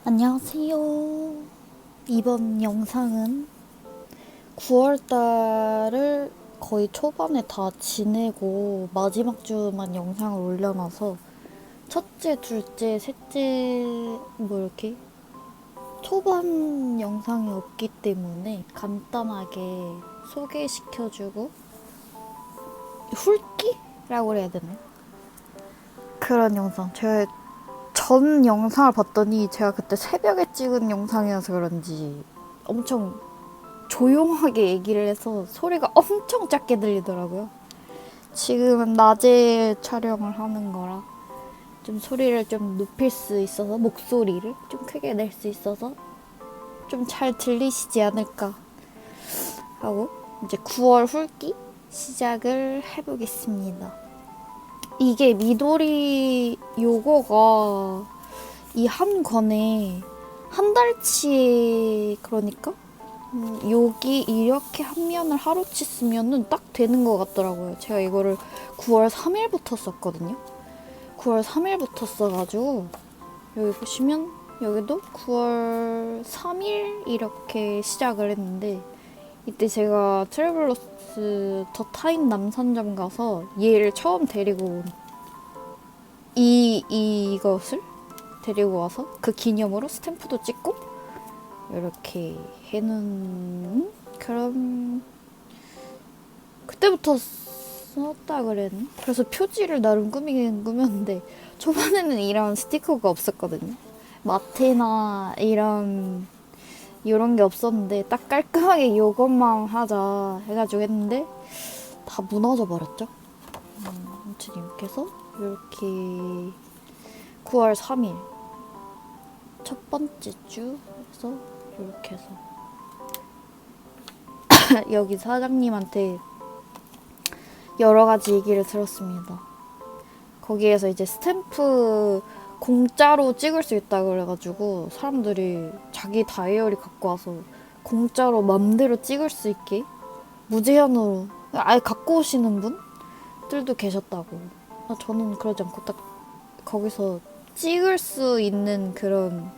안녕하세요. 이번 영상은 9월달을 거의 초반에 다 지내고 마지막 주만 영상을 올려놔서 첫째, 둘째, 셋째 이렇게 초반 영상이 없기 때문에 간단하게 소개시켜주고 훑기라고 그래야 되나? 그런 영상. 제가 전 영상을 봤더니 제가 그때 새벽에 찍은 영상이어서 그런지 엄청 조용하게 얘기를 해서 소리가 엄청 작게 들리더라고요. 지금은 낮에 촬영을 하는 거라 좀 소리를 좀 높일 수 있어서 목소리를 좀 크게 낼 수 있어서 좀 잘 들리시지 않을까 하고 이제 9월 훑기 시작을 해보겠습니다. 이게 미도리 요거가 이 한 권에 한 달치 그러니까 여기 이렇게 한 면을 하루치 쓰면은 딱 되는 것 같더라고요. 제가 이거를 9월 3일부터 썼거든요. 9월 3일부터 써가지고 여기 보시면 여기도 9월 3일 이렇게 시작을 했는데 이때 제가 트래블러스 더 타임 남산점 가서 얘를 처음 데리고 온 이것을 데리고 와서 그 기념으로 스탬프도 찍고 이렇게 해놓은 그런 그때부터 썼다 그랬나? 그래서 표지를 나름 꾸미긴 꾸몄는데 초반에는 이런 스티커가 없었거든요. 마테나 이런 게 없었는데 딱 깔끔하게 이것만 하자 해가지고 했는데 다 무너져 버렸죠. 아무튼 이렇게 해서 이렇게 9월 3일 첫 번째 주에서 이렇게 해서 여기 사장님한테 여러 가지 얘기를 들었습니다. 거기에서 이제 스탬프 공짜로 찍을 수 있다 그래가지고 사람들이 자기 다이어리 갖고 와서 공짜로 맘대로 찍을 수 있게 무제한으로 아예 갖고 오시는 분들도 계셨다고. 저는 그러지 않고 딱 거기서 찍을 수 있는 그런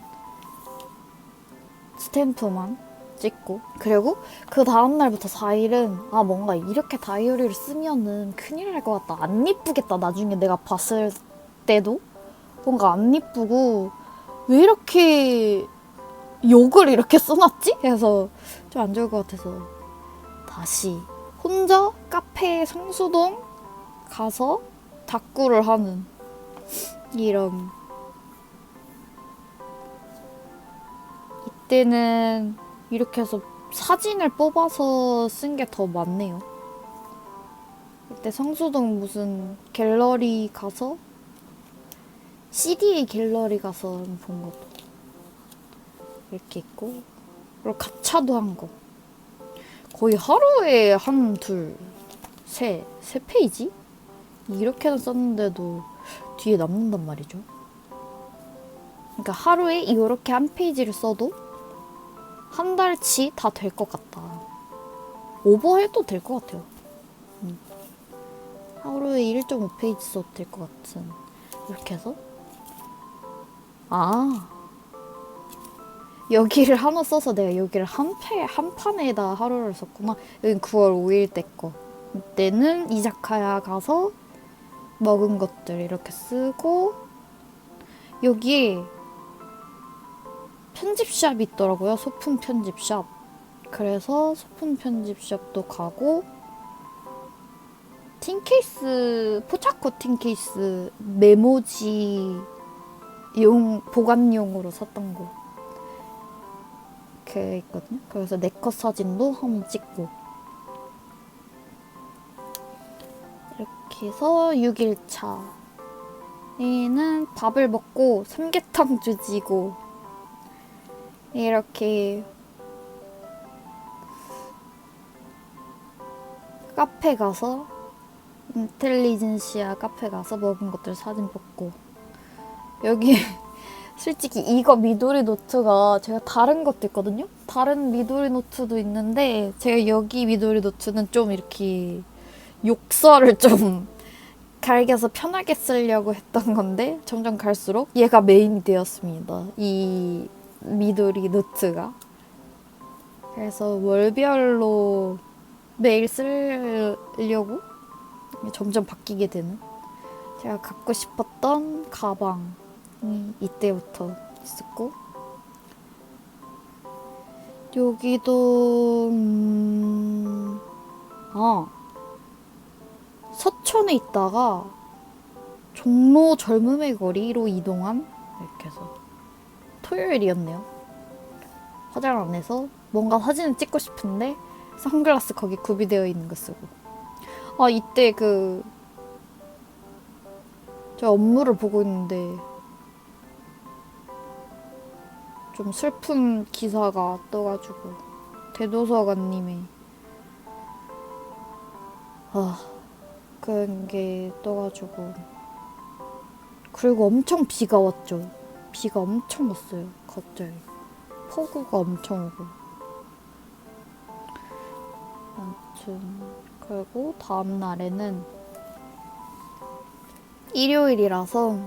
스탬프만 찍고 그리고 그 다음날부터 4일은 뭔가 이렇게 다이어리를 쓰면은 큰일 날 것 같다. 안 이쁘겠다. 나중에 내가 봤을 때도 뭔가 안 이쁘고 왜 이렇게 욕을 이렇게 써놨지? 해서 좀 안 좋을 것 같아서 다시 혼자 카페 성수동 가서 다꾸를 하는 이런 이때는 이렇게 해서 사진을 뽑아서 쓴 게 더 많네요. 이때 성수동 무슨 갤러리 가서 CD 갤러리 가서 본 것도 이렇게 있고 그리고 가차도 한 거 거의 하루에 한, 둘, 세 페이지? 이렇게는 썼는데도 뒤에 남는단 말이죠. 그러니까 하루에 이렇게 한 페이지를 써도 한 달치 다 될 것 같다. 오버해도 될 것 같아요. 하루에 1.5페이지 써도 될 것 같은. 이렇게 해서 여기를 하나 써서 내가 여기를 한 판에다 하루를 썼구나. 여긴 9월 5일 때 거. 이때는 이자카야 가서 먹은 것들 이렇게 쓰고 여기에 편집샵이 있더라고요. 소품 편집샵. 그래서 소품 편집샵도 가고 틴케이스, 포차코 틴케이스 메모지 보관용으로 샀던 거 이렇게 있거든요. 그래서 내 컷 사진도 한번 찍고 이렇게 해서 6일차에는 밥을 먹고 삼계탕 주지고 이렇게 카페 가서 인텔리전시아 카페 가서 먹은 것들 사진 뽑고 여기 솔직히 이거 미도리 노트가 제가 다른 것도 있거든요. 다른 미도리 노트도 있는데 제가 여기 미도리 노트는 좀 이렇게 욕설을 좀 갈겨서 편하게 쓰려고 했던 건데 점점 갈수록 얘가 메인이 되었습니다. 이 미도리 노트가. 그래서 월별로 매일 쓰려고 점점 바뀌게 되는 제가 갖고 싶었던 가방이 이때부터 있었고, 여기도 서촌에 있다가 종로 젊음의 거리로 이동한, 이렇게 해서 토요일이었네요. 화장 안 해서 뭔가 사진을 찍고 싶은데 선글라스 거기 구비되어 있는 거 쓰고. 이때 제가 업무를 보고 있는데 좀 슬픈 기사가 떠가지고 대도서관님이 그런 게 떠가지고, 그리고 엄청 비가 왔죠. 비가 엄청 왔어요. 갑자기 폭우가 엄청 오고. 아무튼 그리고 다음 날에는 일요일이라서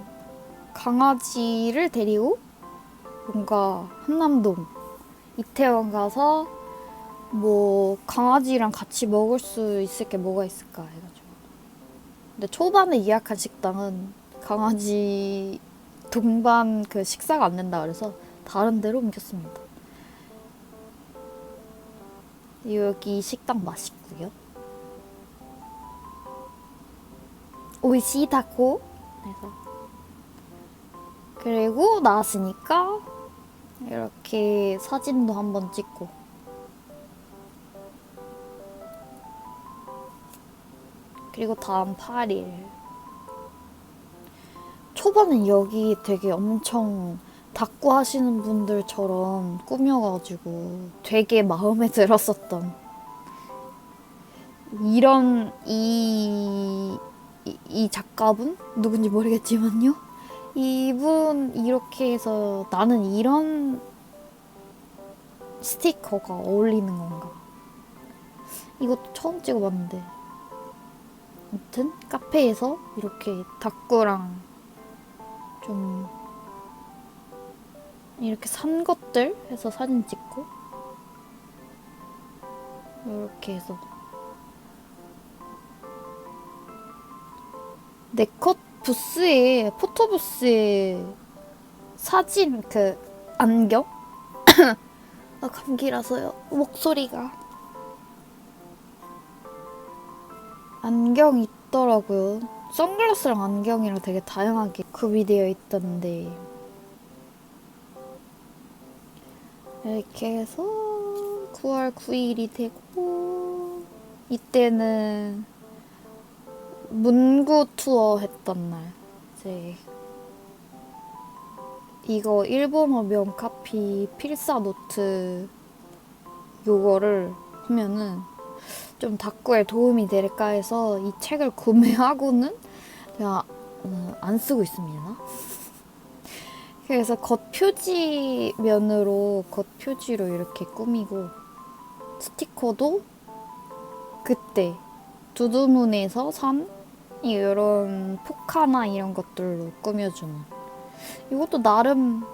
강아지를 데리고 뭔가 한남동 이태원 가서 뭐 강아지랑 같이 먹을 수 있을 게 뭐가 있을까 해가지고. 근데 초반에 예약한 식당은 강아지 동반 그 식사가 안 된다 그래서 다른 데로 옮겼습니다. 여기 식당 맛있고요. 오이시다고 해서. 그리고 나왔으니까 이렇게 사진도 한번 찍고. 그리고 다음 8일. 초반엔 여기 되게 엄청 닭구 하시는 분들처럼 꾸며가지고 되게 마음에 들었었던 이 작가분? 누군지 모르겠지만요. 이분 이렇게 해서 나는 이런 스티커가 어울리는 건가. 이것도 처음 찍어봤는데. 아무튼 카페에서 이렇게 닭구랑 좀 이렇게 산 것들 해서 사진 찍고, 이렇게 해서 네컷 부스에, 포토부스에 사진 안경? 감기라서요. 목소리가. 안경이 있더라고요. 선글라스랑 안경이랑 되게 다양하게 구비되어 있던데, 이렇게 해서 9월 9일이 되고, 이때는 문구 투어 했던 날. 이제 이거 일본어 명카피 필사 노트 요거를 하면은 좀 닭구에 도움이 될까 해서 이 책을 구매하고는 제가 안 쓰고 있습니다. 그래서 겉표지로 이렇게 꾸미고, 스티커도 그때 두두문에서 산 이런 포카나 이런 것들로 꾸며주는. 이것도 나름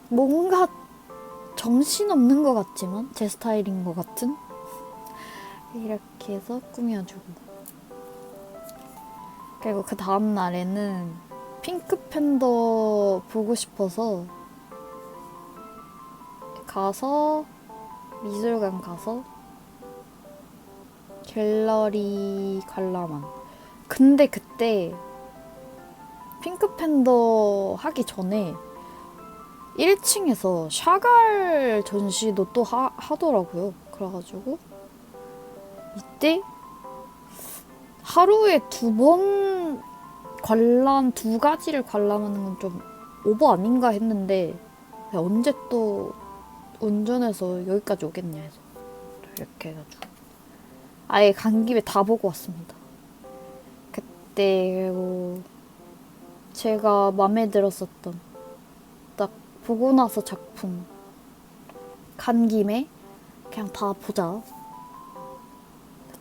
뭔가 정신없는 것 같지만 제 스타일인 것 같은, 이렇게 해서 꾸며주고. 그리고 그 다음 날에는 핑크팬더 보고 싶어서 미술관 가서 갤러리 관람한. 근데 그때 핑크팬더 하기 전에 1층에서 샤갈 전시도 또 하더라고요. 그래가지고 이때 하루에 2번 두 가지를 관람하는 건 좀 오버 아닌가 했는데, 언제 또 운전해서 여기까지 오겠냐 해서 이렇게 해가지고 아예 간 김에 다 보고 왔습니다. 그때 그리고 제가 마음에 들었었던, 딱 보고 나서 작품 간 김에 그냥 다 보자.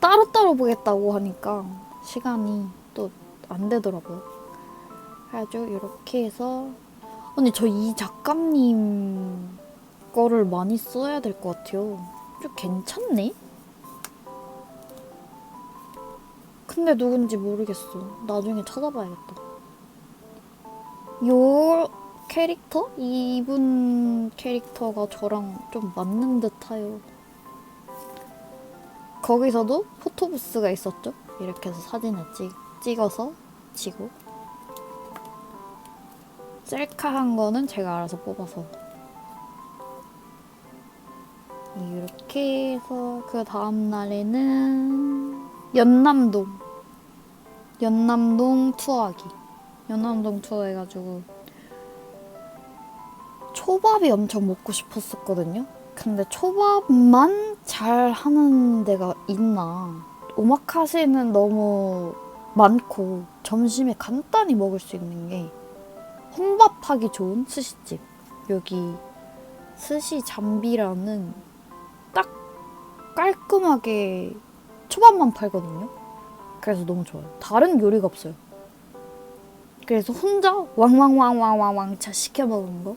따로따로 보겠다고 하니까 시간이 또 안 되더라고요. 그래가지고 이렇게 해서 언니 저 이 작가님 거를 많이 써야 될 것 같아요. 좀 괜찮네? 근데 누군지 모르겠어. 나중에 찾아봐야겠다. 요 캐릭터? 이분 캐릭터가 저랑 좀 맞는 듯해요. 거기서도 포토부스가 있었죠. 이렇게 해서 사진을 찍어서 지고 셀카한 거는 제가 알아서 뽑아서 이렇게 해서 그 다음 날에는 연남동 투어하기. 연남동 투어 해가지고 초밥이 엄청 먹고 싶었었거든요. 근데 초밥만 잘 하는 데가 있나. 오마카세는 너무 많고 점심에 간단히 먹을 수 있는 게 혼밥하기 좋은 스시집. 여기 스시 잠비라는 딱 깔끔하게 초밥만 팔거든요. 그래서 너무 좋아요. 다른 요리가 없어요. 그래서 혼자 왕차 시켜 먹은 거.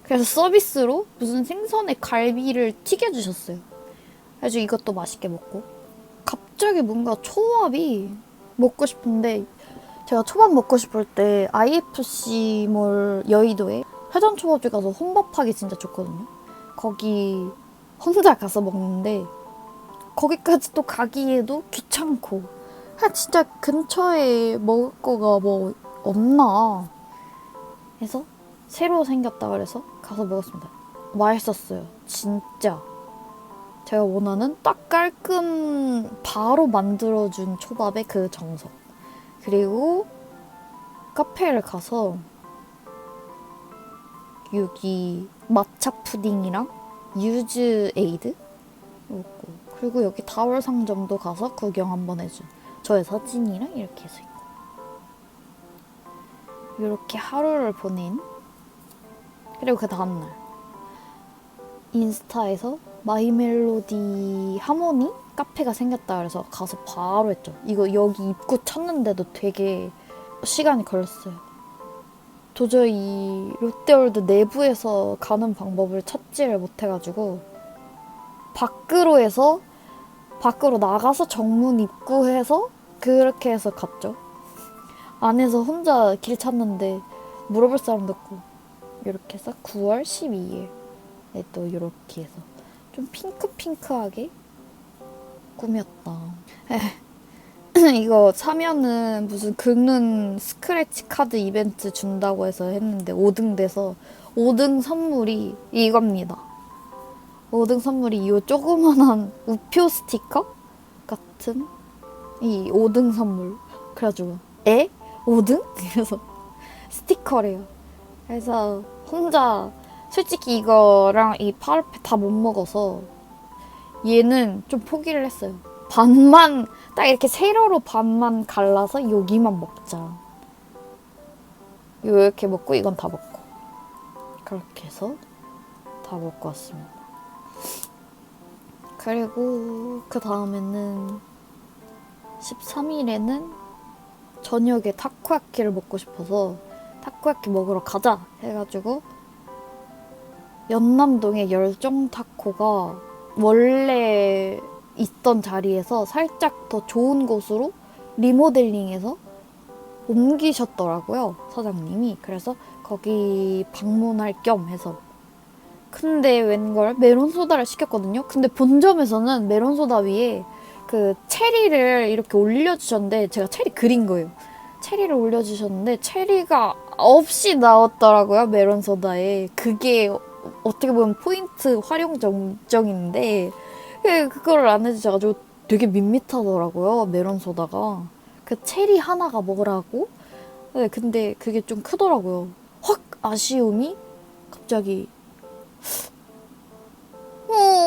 그래서 서비스로 무슨 생선의 갈비를 튀겨주셨어요. 그래서 이것도 맛있게 먹고. 갑자기 뭔가 초밥이 먹고 싶은데 제가 초밥 먹고 싶을 때 IFC몰 여의도에 회전초밥집 가서 혼밥하기 진짜 좋거든요. 거기 혼자 가서 먹는데 거기까지 또 가기에도 귀찮고 그냥 진짜 근처에 먹을 거가 뭐 없나 해서 새로 생겼다 그래서 가서 먹었습니다. 맛있었어요. 진짜 제가 원하는 딱 깔끔 바로 만들어준 초밥의 그 정석. 그리고 카페를 가서 여기 matcha 푸딩이랑 유즈 에이드 먹고, 그리고 여기 다월 상점도 가서 구경 한번 해준 저의 사진이랑 이렇게 해서 있고, 이렇게 하루를 보낸. 그리고 그 다음날 인스타에서 마이멜로디 하모니 카페가 생겼다 그래서 가서 바로 했죠. 이거 여기 입구 찾는데도 되게 시간이 걸렸어요. 도저히 롯데월드 내부에서 가는 방법을 찾지를 못해가지고 밖으로 나가서 정문 입구해서 그렇게 해서 갔죠. 안에서 혼자 길 찾는데 물어볼 사람도 없고, 이렇게 해서 9월 12일에 또 이렇게 해서 좀 핑크하게 꾸몄다. 이거 사면은 무슨 긁는 스크래치 카드 이벤트 준다고 해서 했는데 5등 돼서 5등 선물이 이겁니다. 5등 선물이 이 조그만한 우표 스티커 같은 이 5등 선물. 그래가지고 5등? 그래서 스티커래요. 그래서 혼자 솔직히 이거랑 이 파르페 다 못 먹어서 얘는 좀 포기를 했어요. 반만 딱 이렇게 세로로 반만 갈라서 여기만 먹자. 이렇게 먹고 이건 다 먹고. 그렇게 해서 다 먹고 왔습니다. 그리고 그 다음에는 13일에는 저녁에 타코야키를 먹고 싶어서 타코야키 먹으러 가자 해가지고 연남동의 열정타코가 원래 있던 자리에서 살짝 더 좋은 곳으로 리모델링해서 옮기셨더라고요, 사장님이. 그래서 거기 방문할 겸 해서. 근데 웬걸 메론소다를 시켰거든요. 근데 본점에서는 메론소다 위에 그 체리를 이렇게 올려주셨는데 제가 체리 그린 거예요. 체리를 올려주셨는데 체리가 없이 나왔더라고요, 메론소다에. 그게 어떻게 보면 포인트 활용 정정인데 그거를 안 해주셔가지고 되게 밋밋하더라고요, 메론소다가. 그 체리 하나가 먹으라고? 네, 근데 그게 좀 크더라고요. 확 아쉬움이 갑자기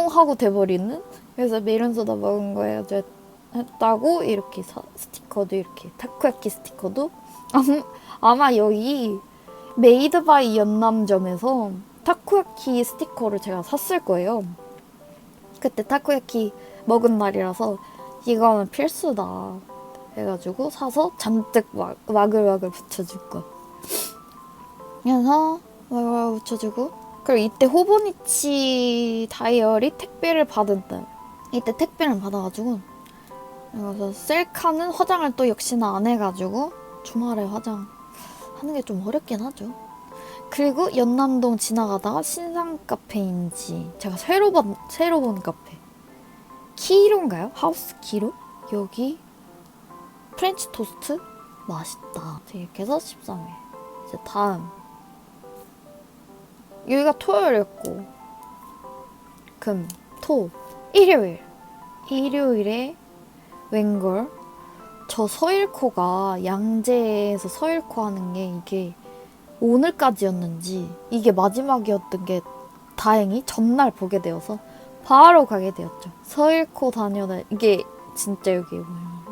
하고 돼버리는? 그래서 메론소다 먹은 거에 했다고 이렇게 스티커도 이렇게 타코야키 스티커도 아마 여기 메이드 바이 연남점에서 타코야키 스티커를 제가 샀을 거예요. 그때 타코야키 먹은 날이라서 이거는 필수다. 해가지고 사서 잔뜩 와글와글 붙여줄 거. 그래서 와글와글 붙여주고, 그리고 이때 호보니치 다이어리 택배를 받은 날, 이때 택배를 받아가지고, 그래서 셀카는 화장을 또 역시나 안 해가지고 주말에 화장 하는 게 좀 어렵긴 하죠. 그리고 연남동 지나가다가 신상 카페인지 제가 새로 본 카페 키로인가요? 하우스 키로? 여기 프렌치 토스트 맛있다. 이렇게 해서 13일. 이제 다음 여기가 토요일이었고 금, 토, 일요일에 웬걸 저 서일코가 양재에서 서일코 하는 게 이게 오늘까지였는지 이게 마지막이었던 게 다행히 전날 보게 되어서 바로 가게 되었죠. 서일코 다녀다 이게 진짜 여기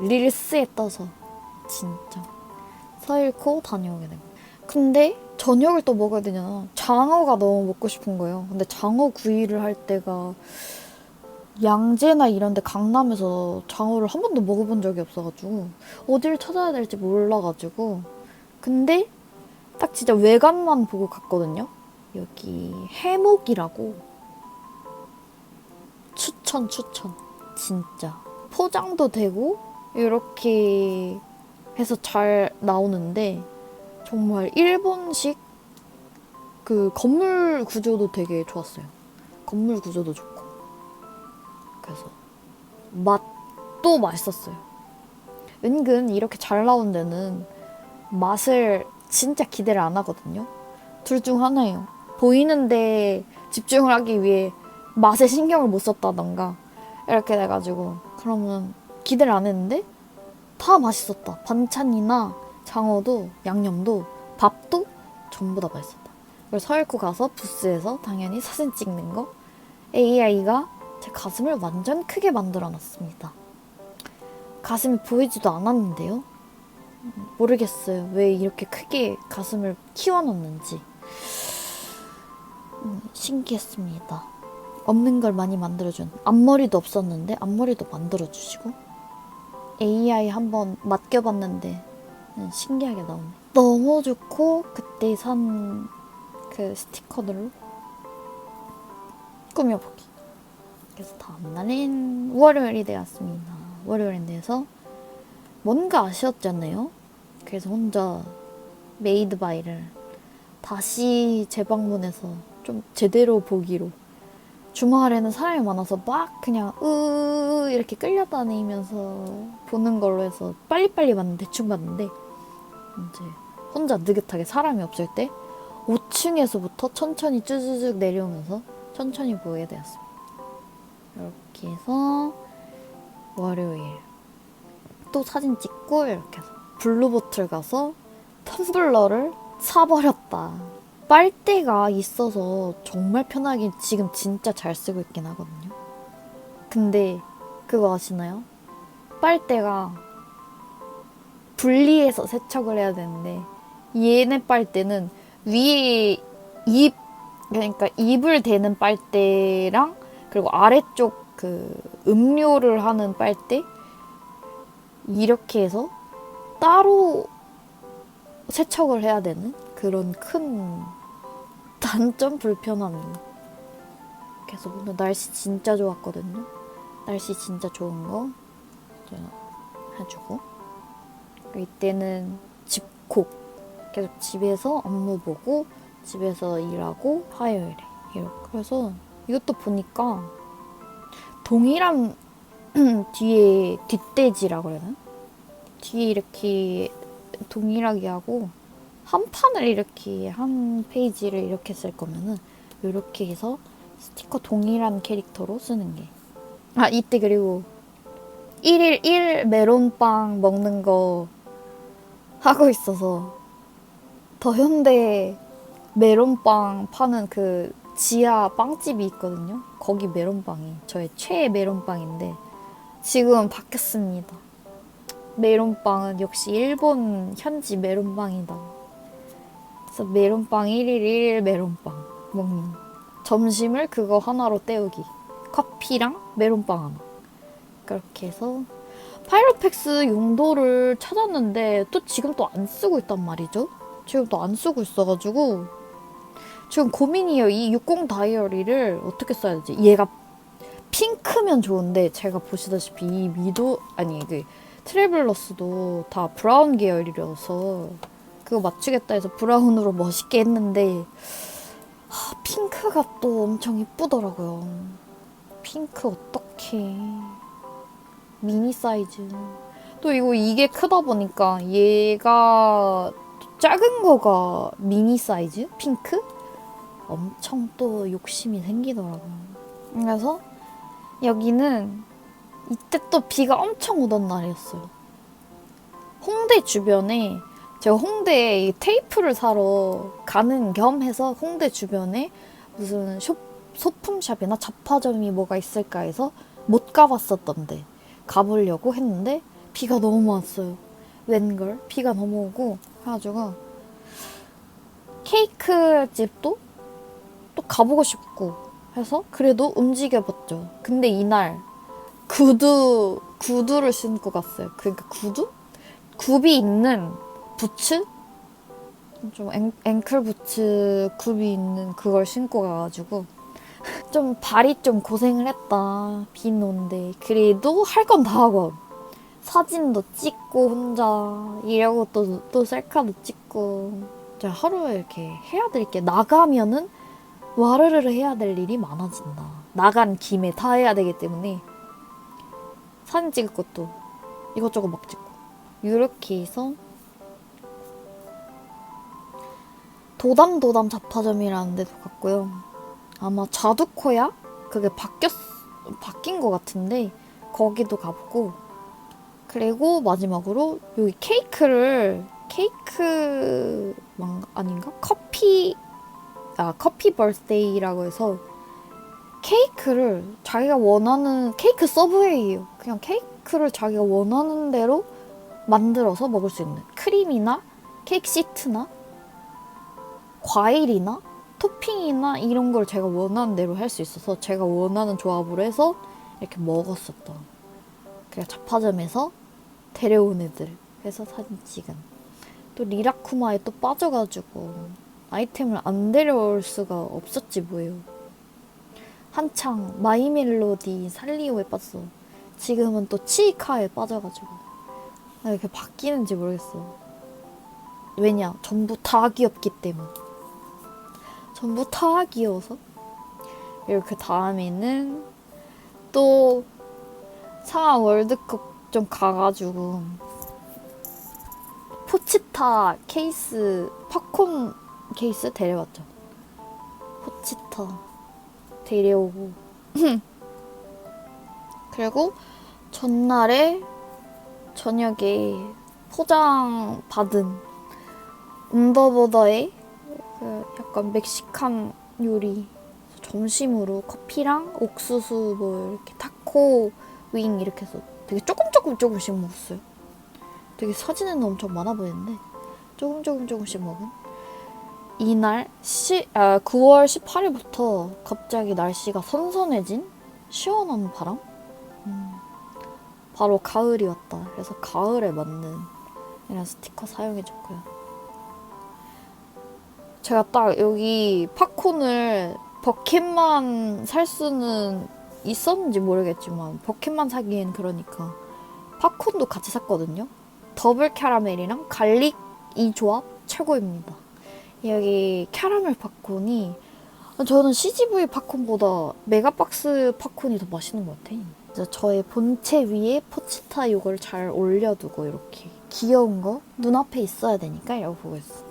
릴스에 떠서 진짜 서일코 다녀오게 된 거예요. 근데 저녁을 또 먹어야 되잖아. 장어가 너무 먹고 싶은 거예요. 근데 장어 구이를 할 때가 양재나 이런 데 강남에서 장어를 한 번도 먹어본 적이 없어가지고 어디를 찾아야 될지 몰라가지고 근데 딱 진짜 외관만 보고 갔거든요. 여기 해목이라고 추천 진짜 포장도 되고 이렇게 해서 잘 나오는데 정말 일본식 그 건물 구조도 되게 좋았어요. 건물 구조도 좋고 그래서 맛도 맛있었어요. 은근 이렇게 잘 나온 데는 맛을 진짜 기대를 안 하거든요. 둘 중 하나예요. 보이는데 집중을 하기 위해 맛에 신경을 못 썼다던가 이렇게 돼가지고 그러면 기대를 안 했는데 다 맛있었다. 반찬이나 장어도 양념도 밥도 전부 다 맛있었다. 그래서 서일코 가서 부스에서 당연히 사진 찍는 거 AI가 제 가슴을 완전 크게 만들어 놨습니다. 가슴이 보이지도 않았는데요. 모르겠어요. 왜 이렇게 크게 가슴을 키워놨는지. 신기했습니다. 없는 걸 많이 만들어준. 앞머리도 없었는데 앞머리도 만들어주시고 AI 한번 맡겨봤는데 신기하게 나오네. 너무 좋고 그때 산 그 스티커들로 꾸며보기. 그래서 다음날은 월요일이 되었습니다. 월요일인데서 뭔가 아쉬웠잖아요. 그래서 혼자 메이드 바이를 다시 재방문해서 좀 제대로 보기로 주말에는 사람이 많아서 막 그냥 이렇게 끌려다니면서 보는 걸로 해서 빨리빨리 봤는데 대충 봤는데 이제 혼자 느긋하게 사람이 없을 때 5층에서부터 천천히 쭈쭈쭉 내려오면서 천천히 보게 되었습니다. 이렇게 해서 월요일 또 사진 찍고 이렇게 해서 블루보틀 가서 텀블러를 사버렸다. 빨대가 있어서 정말 편하게 지금 진짜 잘 쓰고 있긴 하거든요. 근데 그거 아시나요? 빨대가 분리해서 세척을 해야 되는데 얘네 빨대는 위에 그러니까 입을 대는 빨대랑 그리고 아래쪽 그 음료를 하는 빨대 이렇게 해서 따로 세척을 해야 되는 그런 큰 단점 불편함이. 그래서 오늘 날씨 진짜 좋았거든요. 날씨 진짜 좋은 거 해주고 이때는 집콕 계속 집에서 업무 보고 집에서 일하고 화요일에 이렇게. 그래서 이것도 보니까 동일한 뒤에 뒷돼지라고 해야 되나? 뒤에 이렇게 동일하게 하고 한 판을 이렇게 한 페이지를 이렇게 쓸 거면은 이렇게 해서 스티커 동일한 캐릭터로 쓰는 게. 아 이때 그리고 1일 1 메론빵 먹는 거 하고 있어서 더현대 메론빵 파는 그 지하 빵집이 있거든요. 거기 메론빵이 저의 최애 메론빵인데 지금 바뀌었습니다. 메론빵은 역시 일본 현지 메론빵이다. 그래서 메론빵 1일 1 메론빵 먹는. 점심을 그거 하나로 때우기. 커피랑 메론빵 하나. 그렇게 해서 파이로팩스 용도를 찾았는데 또 지금 또 안 쓰고 있단 말이죠. 지금 또 안 쓰고 있어가지고 지금 고민이에요. 이 60 다이어리를 어떻게 써야 되지? 얘가 핑크면 좋은데 제가 보시다시피 이 미도 아니 그 트래블러스도 다 브라운 계열이라서 그거 맞추겠다 해서 브라운으로 멋있게 했는데 핑크가 또 엄청 이쁘더라고요. 핑크 어떡해. 미니 사이즈. 또 이게 크다 보니까 얘가 작은 거가 미니 사이즈? 핑크? 엄청 또 욕심이 생기더라고요. 그래서 여기는 이때 또 비가 엄청 오던 날이었어요. 홍대 주변에 제가 홍대에 테이프를 사러 가는 겸 해서 홍대 주변에 무슨 소품샵이나 잡화점이 뭐가 있을까 해서 못 가봤었던데 가보려고 했는데 비가 너무 왔어요. 웬걸? 비가 너무 오고 해가지고 케이크 집도 또 가보고 싶고 해서 그래도 움직여봤죠. 근데 이날 구두를 신고 갔어요. 그러니까 굽이 있는 부츠? 좀 앵클 부츠 굽이 있는 그걸 신고 가가지고 좀 발이 좀 고생을 했다. 비 오는데 그래도 할 건 다 하고 사진도 찍고 혼자 이러고 또 셀카도 찍고 제가 하루에 이렇게 해야 될 게 나가면은 와르르르 해야 될 일이 많아진다. 나간 김에 다 해야 되기 때문에 사진 찍을 것도 이것저것 막 찍고 이렇게 해서 도담 잡화점이라는 데도 갔고요. 아마 자두코야? 그게 바뀐 것 같은데 거기도 가보고 그리고 마지막으로 여기 케이크 아닌가? 커피 버스데이라고 해서 케이크를 자기가 원하는 케이크 서브웨이예요. 그냥 케이크를 자기가 원하는 대로 만들어서 먹을 수 있는 크림이나 케이크 시트나 과일이나 토핑이나 이런 걸 제가 원하는 대로 할 수 있어서 제가 원하는 조합으로 해서 이렇게 먹었었던 그냥 잡화점에서 데려온 애들 해서 사진 찍은 또 리라쿠마에 또 빠져가지고 아이템을 안 데려올 수가 없었지 뭐예요. 한창 마이멜로디 살리오에 빠졌어. 지금은 또 치이카에 빠져가지고 왜 이렇게 바뀌는지 모르겠어. 왜냐? 전부 다 귀엽기 때문. 전부 다 귀여워서. 이렇게 다음에는 또 상하 월드컵 좀 가가지고 포치타 케이스 팝콘 케이스 데려왔죠. 포치타 데려오고 그리고 전날에 저녁에 포장 받은 운더보더의 그 약간 멕시칸 요리 점심으로 커피랑 옥수수 뭐 이렇게 타코 윙 이렇게 해서 되게 조금씩 먹었어요. 되게 사진에는 엄청 많아 보이는데 조금씩 먹은 이날 9월 18일부터 갑자기 날씨가 선선해진 시원한 바람? 바로 가을이 왔다. 그래서 가을에 맞는 이런 스티커 사용해줬고요. 제가 딱 여기 팝콘을 버켓만 살 수는 있었는지 모르겠지만 버켓만 사기엔 그러니까 팝콘도 같이 샀거든요. 더블 캐러멜이랑 갈릭 이 조합 최고입니다. 여기 캐러멜 팝콘이 저는 CGV 팝콘보다 메가박스 팝콘이 더 맛있는 것 같아. 이제 저의 본체 위에 포치타 이걸 잘 올려두고 이렇게 귀여운 거 눈앞에 있어야 되니까 이러고 보고 있어.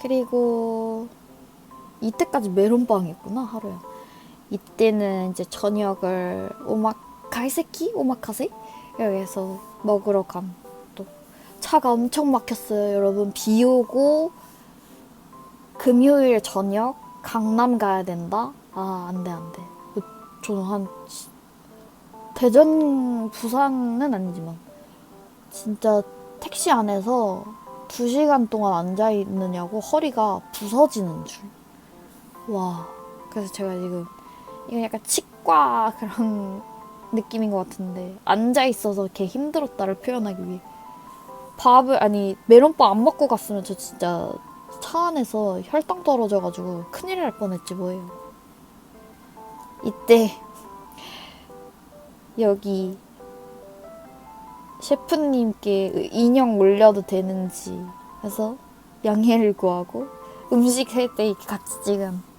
그리고 이때까지 메론빵이었구나 하루에. 이때는 이제 저녁을 오마카세 여기서 먹으러 간. 또 차가 엄청 막혔어요, 여러분. 비 오고 금요일 저녁 강남 가야 된다. 안 돼. 저는 한 대전 부산은 아니지만 진짜 택시 안에서 2시간 동안 앉아 있느냐고 허리가 부서지는 줄. 와. 그래서 제가 지금 이건 약간 치과 그런 느낌인 것 같은데 앉아있어서 이렇게 힘들었다를 표현하기 위해 메론빵 안 먹고 갔으면 저 진짜 차 안에서 혈당 떨어져가지고 큰일 날 뻔했지 뭐예요. 이때 여기 셰프님께 인형 올려도 되는지 해서 양해를 구하고 음식 할 때 같이 찍은.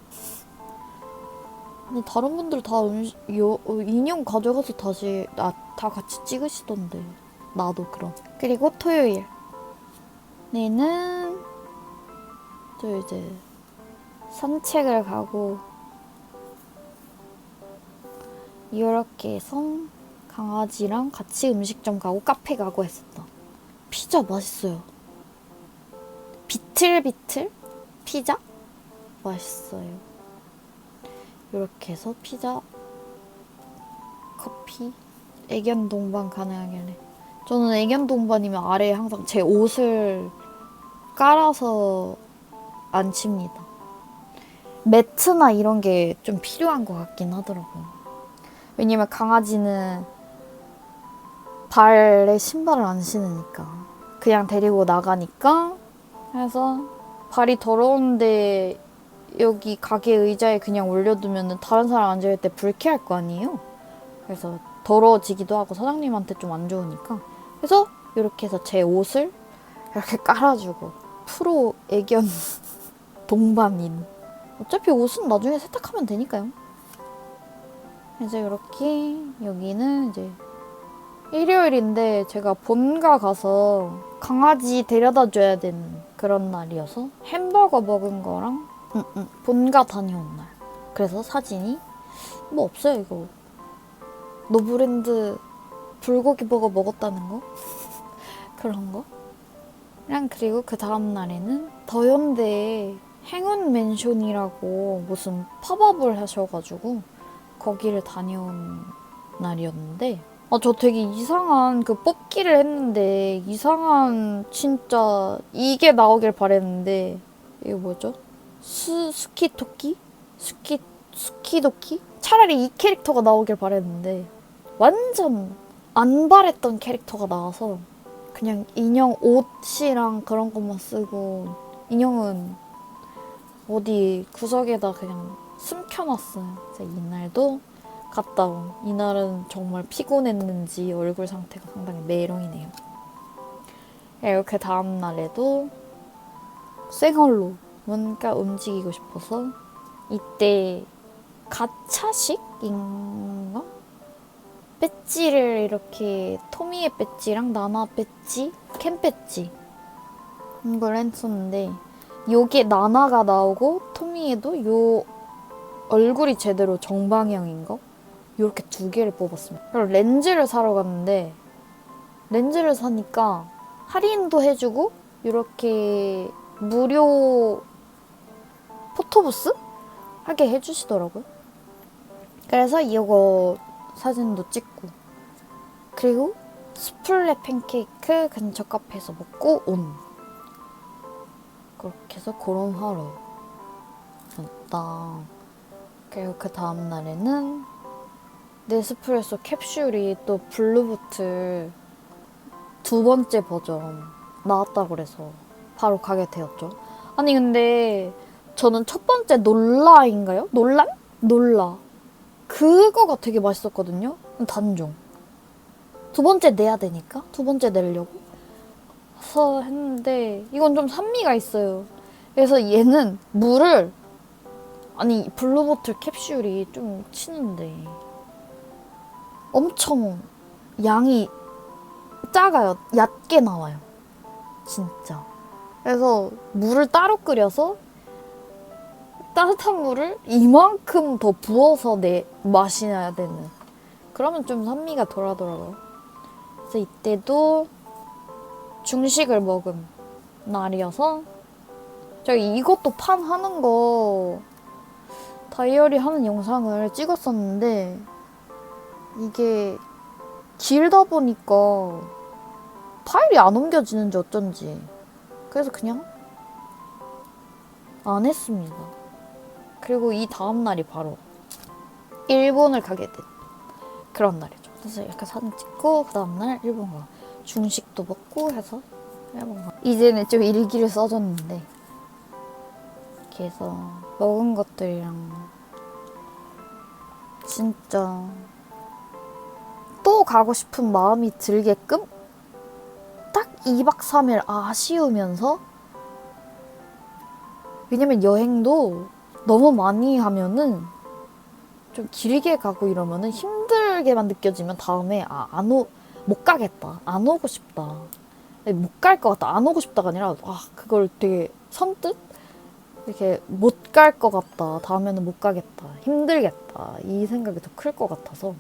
근데 다른 분들 다 인형 가져가서 다 같이 찍으시던데 나도 그럼. 그리고 토요일 내는 저 이제 산책을 가고 이렇게 해서 강아지랑 같이 음식점 가고 카페 가고 했었다. 피자 맛있어요. 비틀비틀 피자 맛있어요. 이렇게 해서 피자, 커피, 애견 동반 가능하길래 저는 애견 동반이면 아래에 항상 제 옷을 깔아서 앉힙니다. 매트나 이런 게 좀 필요한 것 같긴 하더라고요. 왜냐면 강아지는 발에 신발을 안 신으니까 그냥 데리고 나가니까. 그래서 발이 더러운데 여기 가게 의자에 그냥 올려두면 다른 사람 앉을 때 불쾌할 거 아니에요. 그래서 더러워지기도 하고 사장님한테 좀 안 좋으니까. 그래서 이렇게 해서 제 옷을 이렇게 깔아주고 프로 애견 동반인. 어차피 옷은 나중에 세탁하면 되니까요. 그래서 이렇게 여기는 이제 일요일인데 제가 본가 가서 강아지 데려다 줘야 되는 그런 날이어서 햄버거 먹은 거랑 본가 다녀온 날. 그래서 사진이 뭐 없어요. 이거 노브랜드 불고기 버거 먹었다는 거 그런 거. 그리고 그 다음 날에는 더현대에 행운 맨션이라고 무슨 팝업을 하셔가지고 거기를 다녀온 날이었는데 저 되게 이상한 그 뽑기를 했는데 이상한 진짜 이게 나오길 바랬는데 이거 뭐죠? 스키토끼? 스키도끼? 차라리 이 캐릭터가 나오길 바랬는데 완전 안 바랬던 캐릭터가 나와서 그냥 인형 옷이랑 그런 것만 쓰고 인형은 어디 구석에다 그냥 숨겨놨어요. 그래서 이날도 갔다 온. 이날은 정말 피곤했는지 얼굴 상태가 상당히 메롱이네요. 이렇게 다음 날에도 생얼로 뭔가 움직이고 싶어서 이때 가차식인가? 배지를 이렇게 토미의 배지랑 나나 배지, 캠 배지 이걸 했었는데 요게 나나가 나오고 토미에도 요 얼굴이 제대로 정방향인 거 요렇게 두 개를 뽑았습니다. 그리고 렌즈를 사러 갔는데 렌즈를 사니까 할인도 해주고 이렇게 무료 포토부스 하게 해주시더라고요. 그래서 이거 사진도 찍고 그리고 스플레 팬케이크 근처 카페에서 먹고 온. 그렇게 해서 그런 하루였다. 그리고 그 다음 날에는 네스프레소 캡슐이 또 블루보틀 두 번째 버전 나왔다고 그래서 바로 가게 되었죠. 아니 근데 저는 첫 번째 놀라인가요? 놀라. 그거가 되게 맛있었거든요. 단종. 두 번째 내야 되니까 두 번째 내려고 해서 했는데 이건 좀 산미가 있어요. 그래서 얘는 물을 블루보틀 캡슐이 좀 치는데 엄청 양이 작아요. 얕게 나와요. 진짜. 그래서 물을 따로 끓여서 따뜻한 물을 이만큼 더 부어서 마셔야 되는. 그러면 좀 산미가 덜하더라고요. 그래서 이때도 중식을 먹은 날이어서 저희 이것도 판 하는 거 다이어리 하는 영상을 찍었었는데 이게 길다 보니까 파일이 안 옮겨지는지 어쩐지 그래서 그냥 안 했습니다. 그리고 이 다음 날이 바로 일본을 가게 된 그런 날이죠. 그래서 이렇게 사진 찍고 그 다음날 일본 가. 중식도 먹고 해서 일본 가. 이제는 좀 일기를 써줬는데 이렇게 해서 먹은 것들이랑 진짜 또 가고 싶은 마음이 들게끔 딱 2박 3일 아쉬우면서, 왜냐면 여행도 너무 많이 하면은 좀 길게 가고 이러면은 힘들게만 느껴지면 다음에 못 가겠다. 안 오고 싶다. 못 갈 것 같다. 안 오고 싶다가 아니라 그걸 되게 선뜻 이렇게 못 갈 것 같다. 다음에는 못 가겠다. 힘들겠다. 이 생각이 더 클 것 같아서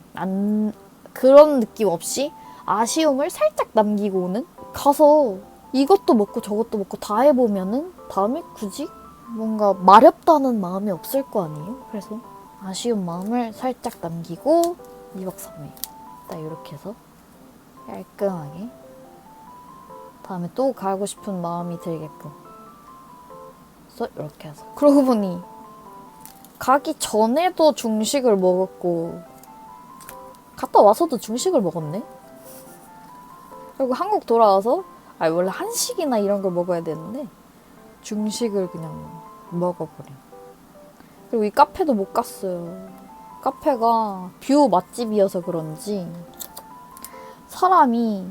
그런 느낌 없이 아쉬움을 살짝 남기고 오는? 가서 이것도 먹고 저것도 먹고 다 해보면은 다음에 굳이 뭔가 마렵다는 마음이 없을 거 아니에요? 그래서 아쉬운 마음을 살짝 남기고 2박 3일 딱 이렇게 해서 깔끔하게 다음에 또 가고 싶은 마음이 들게끔 그래서 이렇게 해서, 그러고 보니 가기 전에도 중식을 먹었고 갔다 와서도 중식을 먹었네? 그리고 한국 돌아와서 원래 한식이나 이런 걸 먹어야 되는데 중식을 그냥 먹어버려. 그리고 이 카페도 못 갔어요. 카페가 뷰 맛집이어서 그런지 사람이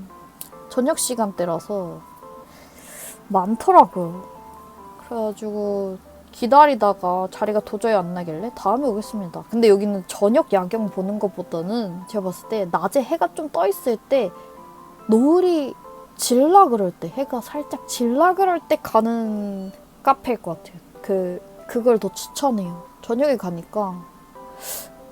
저녁 시간대라서 많더라고요. 그래가지고 기다리다가 자리가 도저히 안 나길래 다음에 오겠습니다. 근데 여기는 저녁 야경 보는 것보다는 제가 봤을 때 낮에 해가 좀 떠 있을 때 노을이 질라 그럴 때, 해가 살짝 질라 그럴 때 가는 카페일 것 같아요. 그걸 더 추천해요. 저녁에 가니까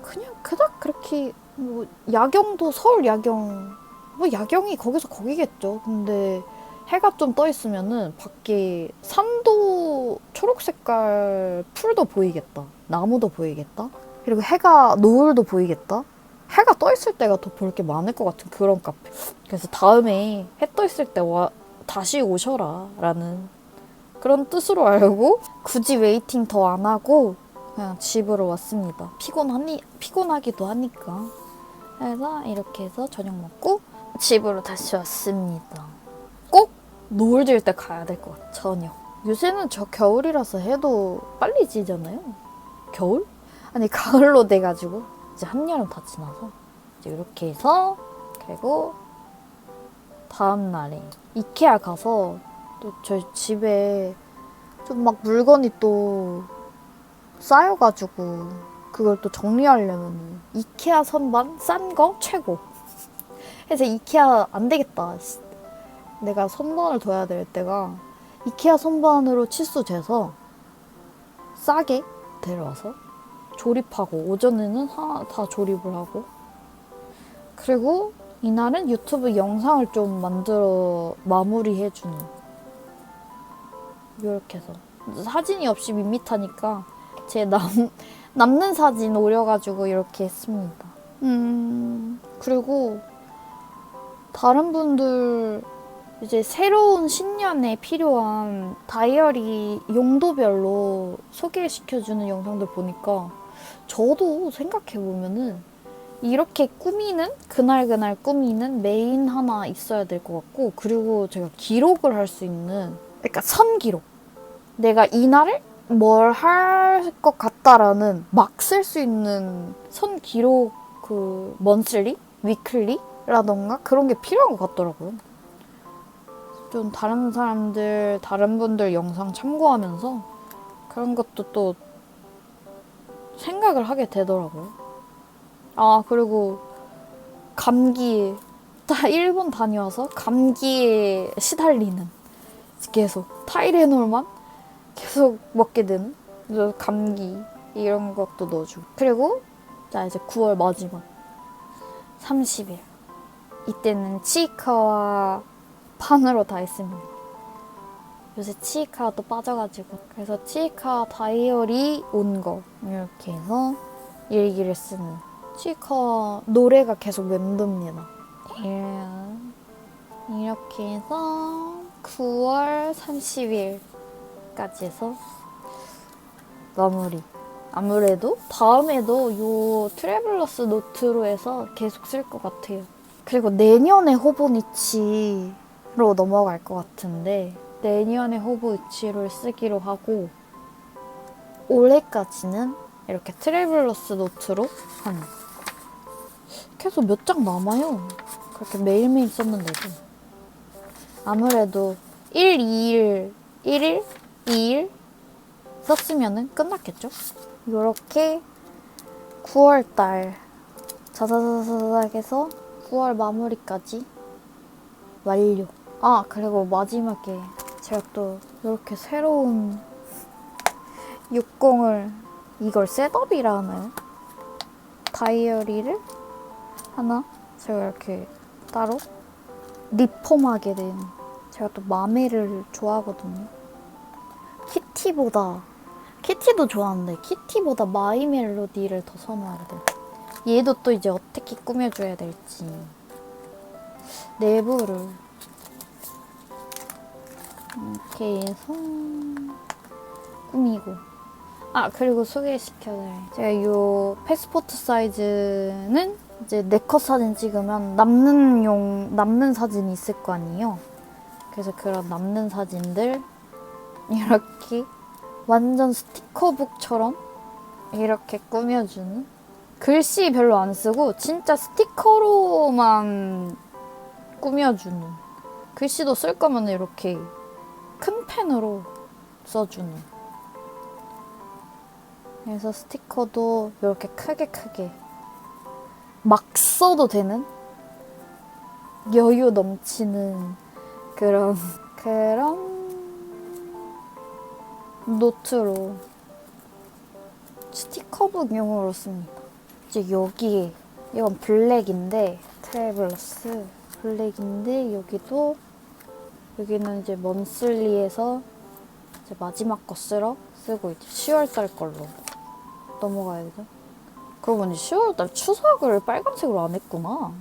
그냥 그닥 그렇게 뭐 야경도 서울 야경 뭐 야경이 거기서 거기겠죠. 근데 해가 좀 떠 있으면은 밖에 산도 초록 색깔 풀도 보이겠다. 나무도 보이겠다. 그리고 노을도 보이겠다. 해가 떠 있을 때가 더 볼 게 많을 것 같은 그런 카페. 그래서 다음에 해 떠 있을 때 다시 오셔라 라는 그런 뜻으로 알고 굳이 웨이팅 더 안 하고 그냥 집으로 왔습니다. 피곤하기도 하니까. 그래서 이렇게 해서 저녁 먹고 집으로 다시 왔습니다. 꼭 노을 질 때 가야 될 것 같아. 저녁. 요새는 저 겨울이라서 해도 빨리 지잖아요. 겨울? 아니 가을로 돼가지고 이제 한여름 다 지나서 이제 이렇게 해서, 그리고 다음 날에 이케아 가서 또 저희 집에 좀 막 물건이 또 쌓여가지고 그걸 또 정리하려면 이케아 선반 싼 거 최고. 그래서 이케아 안 되겠다. 내가 선반을 둬야 될 때가 이케아 선반으로 치수 재서 싸게 데려와서 조립하고, 오전에는 다 조립을 하고, 그리고 이날은 유튜브 영상을 좀 만들어 마무리해주는, 이렇게 해서 사진이 없이 밋밋하니까 제 남는 사진 오려가지고 이렇게 했습니다. 그리고 다른 분들 이제 새로운 신년에 필요한 다이어리 용도별로 소개시켜주는 영상들 보니까 저도 생각해보면은 이렇게 그날 꾸미는 메인 하나 있어야 될 것 같고, 그리고 제가 기록을 할 수 있는, 그러니까 선기록. 내가 이날을 뭘 할 것 같다라는 막 쓸 수 있는 선기록, 먼슬리? 위클리라던가 그런 게 필요한 것 같더라고요. 좀 다른 분들 영상 참고하면서 그런 것도 또 생각을 하게 되더라고요. 그리고 감기에, 일본 다녀와서 감기에 시달리는, 계속 타이레놀만 계속 먹게 되는, 그래서 감기 이런 것도 넣어주고. 그리고 이제 9월 마지막 30일 이때는 치이카와 판으로 다 했습니다. 요새 치이카가 또 빠져가지고, 그래서 치이카 다이어리 온 거 이렇게 해서 일기를 쓰는. 치이카 노래가 계속 맴돕니다. 이렇게 해서 9월 30일까지 해서 마무리. 아무래도 다음에도 요 트래블러스 노트로 해서 계속 쓸 것 같아요. 그리고 내년에 호보니치로 넘어갈 것 같은데 내년에 호보니치를 쓰기로 하고 올해까지는 이렇게 트래블러스 노트로 한 계속 몇 장 남아요. 그렇게 매일매일 썼는데도 아무래도 1, 2일, 1일, 2일 썼으면 끝났겠죠? 이렇게 9월달 자자자자작 해서 9월 마무리까지 완료. 아, 그리고 마지막에 제가 또 이렇게 새로운 60을 이걸 셋업이라 하나요? 다이어리를 하나 제가 이렇게 따로 리폼하게 된, 제가 또 마메를 좋아하거든요. 키티도 좋아하는데 키티보다 마이 멜로디를 더 선호하게 돼요. 얘도 또 이제 어떻게 꾸며줘야 될지 내부를 이렇게 해서 꾸미고. 아, 그리고 소개시켜드릴, 제가 이 패스포트 사이즈는 이제 4컷 사진 찍으면 남는 사진이 있을 거 아니에요. 그래서 그런 남는 사진들 이렇게 완전 스티커북처럼 이렇게 꾸며주는, 글씨 별로 안 쓰고 진짜 스티커로만 꾸며주는, 글씨도 쓸 거면 이렇게 큰 펜으로 써주는, 그래서 스티커도 이렇게 크게 막 써도 되는 여유 넘치는 그런 노트로 스티커북용으로 씁니다. 이제 여기에 이건 블랙인데 트래블러스 블랙인데 여기는 이제 먼슬리에서 이제 마지막 거 쓰고 이제 10월달 걸로 넘어가야 되죠. 그러고 보니 10월달 추석을 빨간색으로 안 했구나.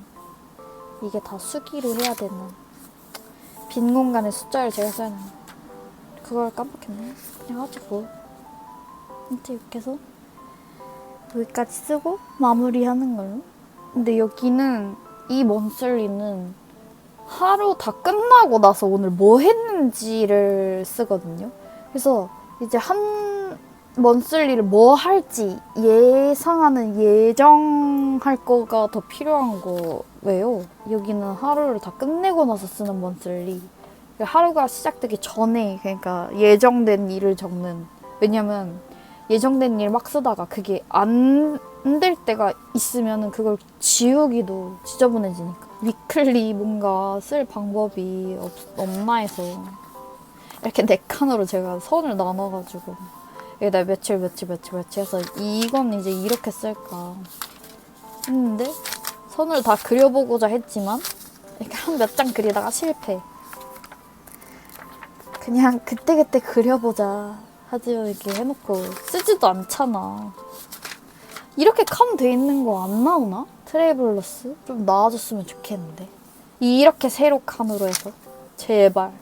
이게 다 수기로 해야 되는, 빈 공간에 숫자를 제가 써야 하는, 그걸 깜빡했네. 그냥 하지 뭐. 아무튼 이렇게 해서 여기까지 쓰고 마무리하는 걸로. 근데 여기는 이 먼슬리는 하루 다 끝나고 나서 오늘 뭐 했는지를 쓰거든요. 그래서 이제 한 먼슬리를 뭐 할지 예정할 거가 더 필요한 거예요. 여기는 하루를 다 끝내고 나서 쓰는 먼슬리. 하루가 시작되기 전에, 그러니까 예정된 일을 적는. 왜냐면 예정된 일 막 쓰다가 그게 안 될 때가 있으면 그걸 지우기도 지저분해지니까 위클리 뭔가 쓸 방법이 없나 해서 이렇게 4칸으로 제가 선을 나눠가지고 여기다 며칠 해서 이건 이제 이렇게 쓸까 했는데 선을 다 그려보고자 했지만 이렇게 한 몇 장 그리다가 실패. 그냥 그때그때 그려보자 하지 이렇게 해놓고 쓰지도 않잖아. 이렇게 칸 돼 있는 거 안 나오나? 트래블러스? 좀 나아졌으면 좋겠는데. 이렇게 세로 칸으로 해서 제발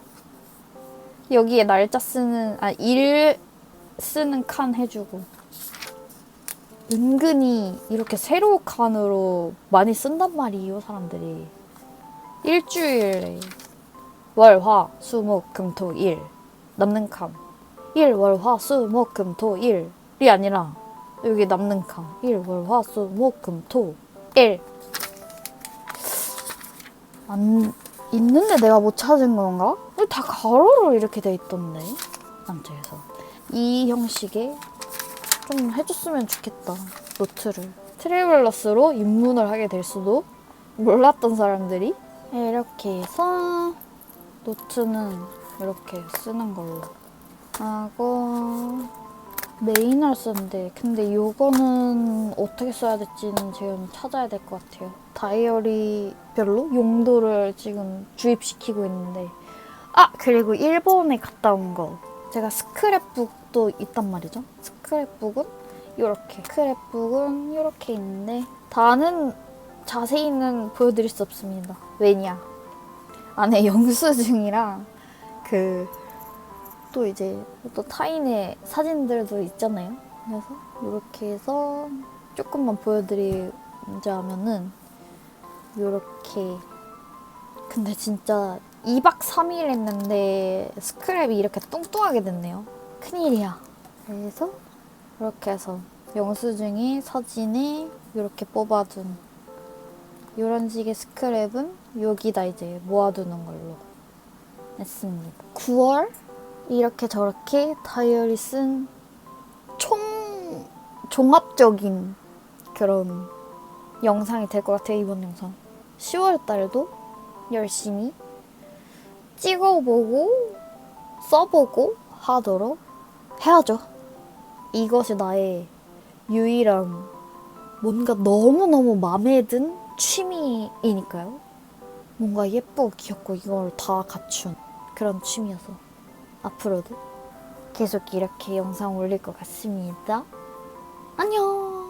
여기에 날짜 쓰는, 일 쓰는 칸 해주고. 은근히 이렇게 세로 칸으로 많이 쓴단 말이에요, 사람들이. 일주일에 월, 화, 수, 목, 금, 토, 일 남는 칸. 일, 월, 화, 수, 목, 금, 토, 일이 아니라 여기 남는 칸. 일, 월, 화, 수, 목, 금, 토, 일. 있는데 내가 못 찾은 건가? 다 가로로 이렇게 돼 있던데. 아무튼 그래서 이 형식의 좀 해줬으면 좋겠다, 노트를. 트래블러스로 입문을 하게 될 수도, 몰랐던 사람들이. 이렇게 해서 노트는 이렇게 쓰는 걸로 하고, 메인을 쓰는데 근데 요거는 어떻게 써야 될지는 지금 찾아야 될 것 같아요. 다이어리별로 용도를 지금 주입시키고 있는데. 그리고 일본에 갔다 온 거, 제가 스크랩북도 있단 말이죠. 스크랩북은 이렇게 있는데 다는 자세히는 보여드릴 수 없습니다. 왜냐, 안에 영수증이랑 또 이제 또 타인의 사진들도 있잖아요. 그래서 이렇게 해서 조금만 보여드리자면은 이렇게. 근데 진짜 2박 3일 했는데 스크랩이 이렇게 뚱뚱하게 됐네요. 큰일이야. 그래서 이렇게 해서 영수증에 사진에 이렇게 뽑아둔 이런 식의 스크랩은 여기다 이제 모아두는 걸로 했습니다. 9월 이렇게 저렇게 다이어리 쓴 종합적인 그런 영상이 될 것 같아요. 이번 영상 10월 달도 열심히 찍어보고 써보고 하도록 해야죠. 이것이 나의 유일한 뭔가 너무너무 마음에 든 취미이니까요. 뭔가 예쁘고 귀엽고 이걸 다 갖춘 그런 취미여서 앞으로도 계속 이렇게 영상 올릴 것 같습니다. 안녕.